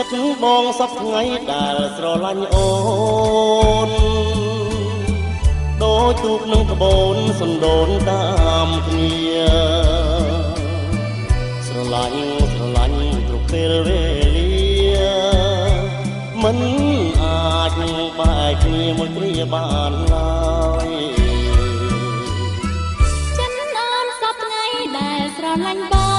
ចិត្តបងសពថ្ងៃដែលស្រឡាញ់អូនដូចទូកនឹងក្បូនសណ្ដូនតាមគ្នាស្រឡាញ់គ្រប់ពេលវេលាមិនអាចបែកគ្នាមួយគ្រាបានឡើយចិត្តអូនសពថ្ងៃដែលស្រឡាញ់បង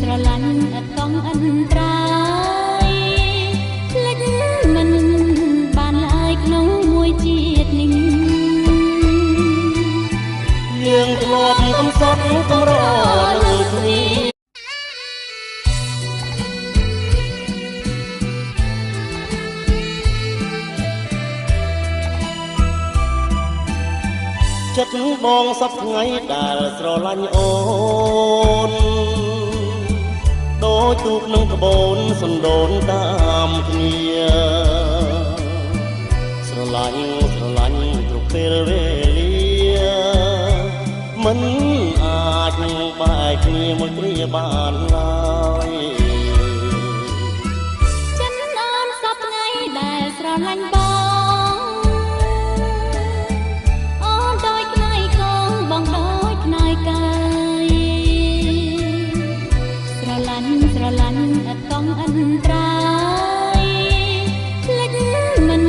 ស្រឡាញ់អត់កងអន្តរាយភ្លេចមិនបានឡើយក្នុងមួយជាតិនេះយើងធ្លាប់កំសត់កំរលើគ្នាចិត្តបងសពថ្ងៃដែលស្រឡាញ់អូនដូចទូកនឹងក្បូនសណ្ដូនតាមគ្នាស្រឡាញ់គ្រប់ពេលវេលាមិនអាចបែកគ្នាមួយគ្រាបានឡើយចិត្តអូនសពថ្ងៃដែលស្រឡាញ់បងអូនដូចផ្នែកកងបងដូចផ្នែកកាយស្រឡាញ់អត់កងអន្តរាយភ្លេចមិន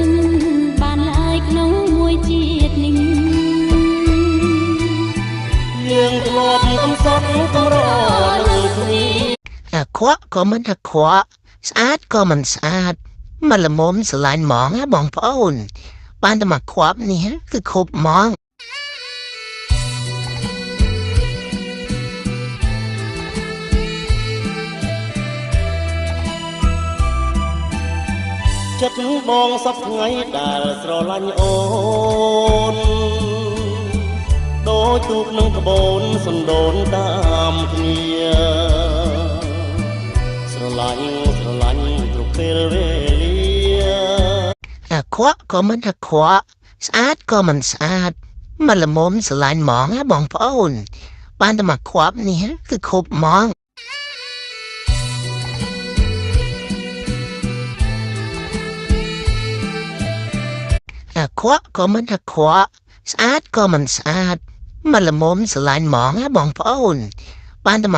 បានឡើយក្នុងមួយជាតិនេះយើងធ្លាប់កំសត់កំរលើគ្នាអាក្រក់ក៏មិនអាក្រក់ស្អាតក៏មិនស្អាតមកល្មមស្រឡាញ់ហ្មងបងប្អូនបានតែមកខ្វាប់នេះគឺគ្រប់ហ្មងចិត្តបងសពថ្ងៃដែលស្រឡាញ់អូនដូចទូកនឹងក្បូនសណ្ដូនតាមគ្នាស្រឡាញ់គ្រប់ពេលវេលាអាក្រក់ក៏មិនអាក្រក់ស្អាតក៏មិនស្អាតមកល្មមស្រឡាញ់ហ្មងបងប្អូនបានតែមកខ្វាប់នេះគឺគ្រប់ហ្មងអាក្រក់ក៏មិនអាក្រក់ស្អាតក៏មិនស្អាតមកល្មមស្រឡាញ់ហ្មងបងប្អូនបានតែ